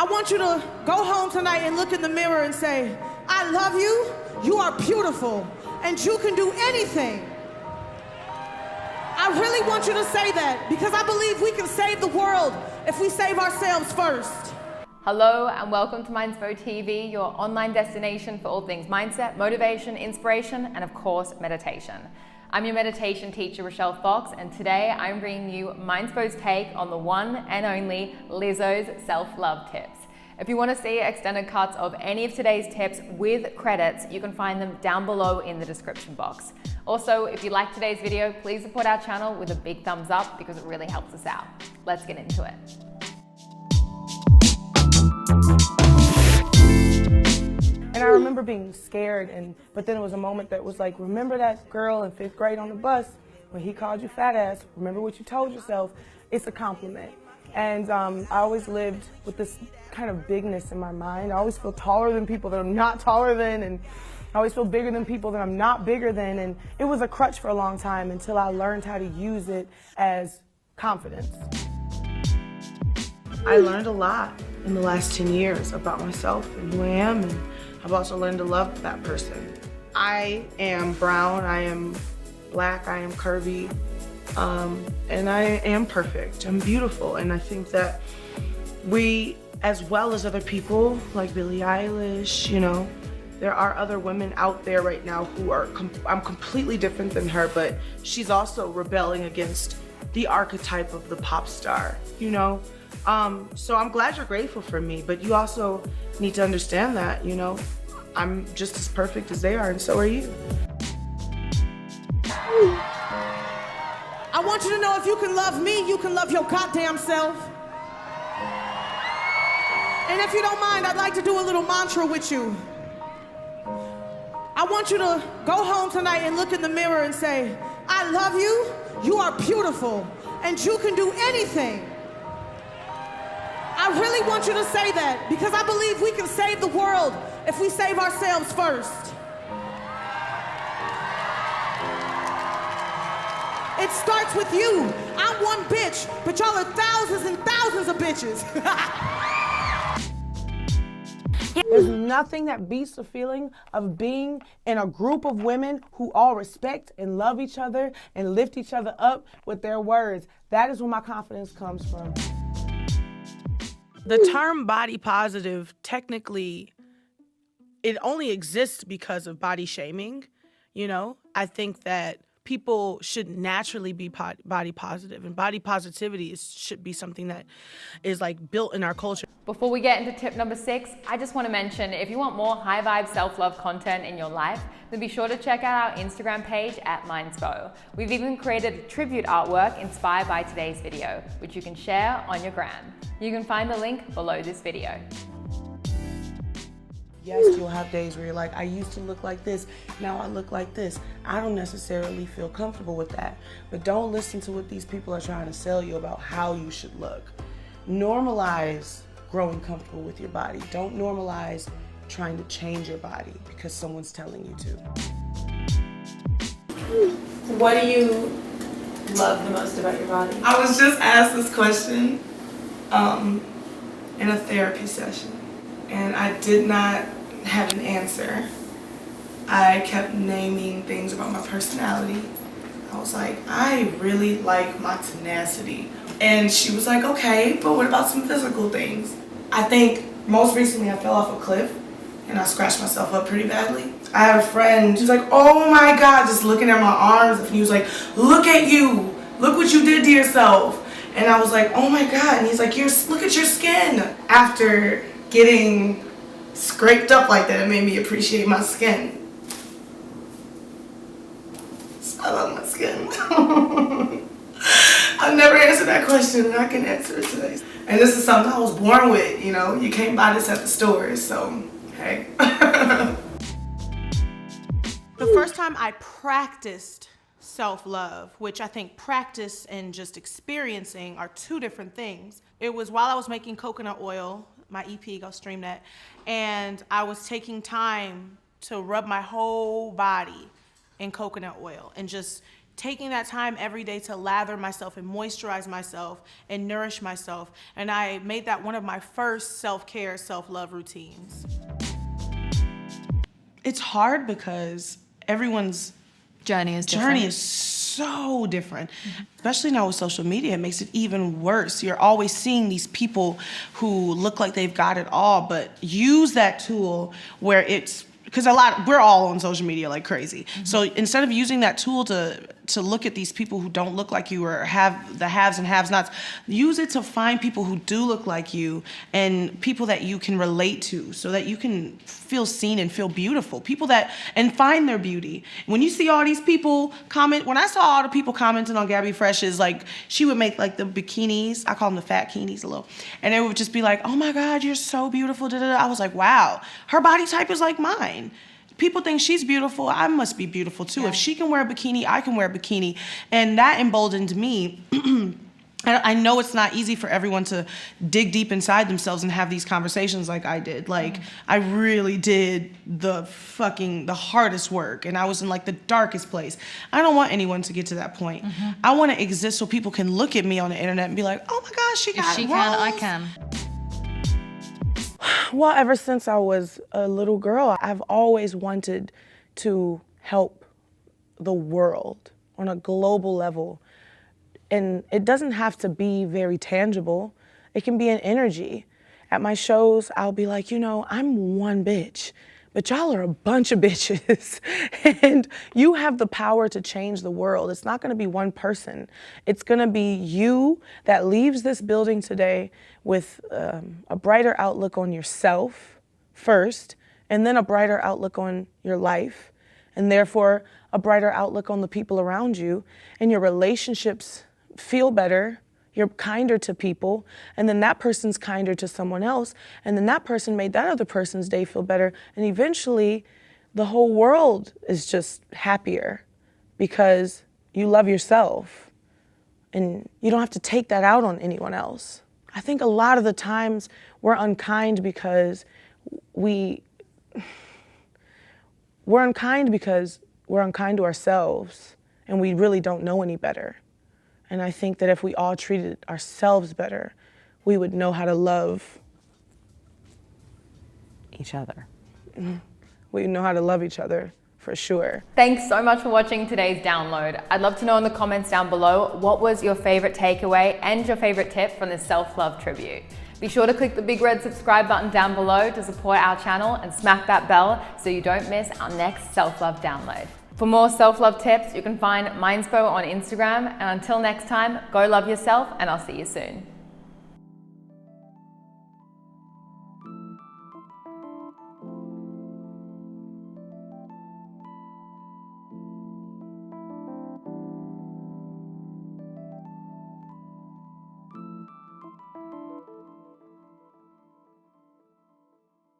I want you to go home tonight and look in the mirror and say, I love you, you are beautiful, and you can do anything. I really want you to say that because I believe we can save the world if we save ourselves first. Hello and welcome to Mindspo TV, your online destination for all things mindset, motivation, inspiration, and of course, meditation. I'm your meditation teacher, Rochelle Fox, and today I'm bringing you Mindspo's take on the one and only Lizzo'S self-love tips. If you want to see extended cuts of any of today's tips with credits, you can find them down below in the description box. Also, if you like today's video, please support our channel with a big thumbs up because it really helps us out. Let's get into it. And I remember being scared, but then it was a moment that was like, remember that girl in 5th grade on the bus when he called you fat ass? Remember what you told yourself? It's a compliment. And I always lived with this kind of bigness in my mind. I always feel taller than people that I'm not taller than, and I always feel bigger than people that I'm not bigger than. And it was a crutch for a long time until I learned how to use it as confidence. I learned a lot in the last 10 years about myself and who I am, and I've also learned to love that person. I am brown, I am black, I am curvy, and I am perfect. I'm beautiful, and I think that we, as well as other people like Billie Eilish, you know, there are other women out there right now who are, I'm completely different than her, but she's also rebelling against the archetype of the pop star, you know? So I'm glad you're grateful for me, but you also need to understand that, you know, I'm just as perfect as they are, and so are you. I want you to know if you can love me, you can love your goddamn self. And if you don't mind, I'd like to do a little mantra with you. I want you to go home tonight and look in the mirror and say, I love you, you are beautiful, and you can do anything. I really want you to say that because I believe we can save the world if we save ourselves first. It starts with you. I'm one bitch, but y'all are thousands and thousands of bitches. There's nothing that beats the feeling of being in a group of women who all respect and love each other and lift each other up with their words. That is where my confidence comes from. The term body positive, technically, it only exists because of body shaming, you know? I think that people should naturally be body positive, and body positivity should be something that is like built in our culture. Before we get into tip number 6, I just want to mention if you want more high vibe self-love content in your life, then be sure to check out our Instagram page at Mindspo. We've even created a tribute artwork inspired by today's video, which you can share on your gram. You can find the link below this video. Yes, you'll have days where you're like, I used to look like this, now I look like this. I don't necessarily feel comfortable with that, but don't listen to what these people are trying to sell you about how you should look. Normalize growing comfortable with your body. Don't normalize trying to change your body because someone's telling you to. What do you love the most about your body? I was just asked this question in a therapy session, and I did not have an answer. I kept naming things about my personality. I was like, I really like my tenacity. And she was like, okay, but what about some physical things? I think most recently I fell off a cliff and I scratched myself up pretty badly. I had a friend, she was like, oh my God, just looking at my arms, and he was like, look at you, look what you did to yourself. And I was like, oh my God, and he's like, look at your skin. After getting scraped up like that, it made me appreciate my skin. So I love my skin. I've never answered that question, and I can answer it today. And this is something I was born with, you know. You can't buy this at the stores, so hey. The first time I practiced self-love, which I think practice and just experiencing are two different things. It was while I was making coconut oil, my EP, go stream that, and I was taking time to rub my whole body in coconut oil and just taking that time every day to lather myself and moisturize myself and nourish myself. And I made that one of my first self-care, self-love routines. It's hard because everyone's Journey is so different. Especially now with social media, it makes it even worse. You're always seeing these people who look like they've got it all, but use that tool where it's, because we're all on social media like crazy. So instead of using that tool to look at these people who don't look like you or have the haves and have-nots, use it to find people who do look like you and people that you can relate to so that you can feel seen and feel beautiful. And find their beauty. When you see all these people comment, when I saw all the people commenting on Gabby Fresh's, like, she would make like the bikinis, I call them the fat bikinis a little, and it would just be like, oh my God, you're so beautiful, da, da, da. I was like, wow, her body type is like mine. People think she's beautiful, I must be beautiful too. If she can wear a bikini, I can wear a bikini. And that emboldened me. I know it's not easy for everyone to dig deep inside themselves and have these conversations like I did. Like, I really did the hardest work, and I was in like the darkest place. I don't want anyone to get to that point. I want to exist so people can look at me on the internet and be like, oh my gosh, she got it. If she can, I can. Well, ever since I was a little girl, I've always wanted to help the world on a global level. And it doesn't have to be very tangible. It can be an energy. At my shows, I'll be like, I'm one bitch, but y'all are a bunch of bitches. And you have the power to change the world. It's not gonna be one person. It's gonna be you that leaves this building today with a brighter outlook on yourself first, and then a brighter outlook on your life, and therefore a brighter outlook on the people around you, and your relationships feel better, you're kinder to people, and then that person's kinder to someone else, and then that person made that other person's day feel better, and eventually the whole world is just happier because you love yourself and you don't have to take that out on anyone else. I think a lot of the times we're unkind because we're unkind to ourselves and we really don't know any better. And I think that if we all treated ourselves better, we would know how to love Each other. We know how to love each other, for sure. Thanks so much for watching today's download. I'd love to know in the comments down below, what was your favorite takeaway and your favorite tip from this self-love tribute? Be sure to click the big red subscribe button down below to support our channel and smack that bell so you don't miss our next self-love download. For more self-love tips, you can find Mindspo on Instagram. And until next time, go love yourself, and I'll see you soon.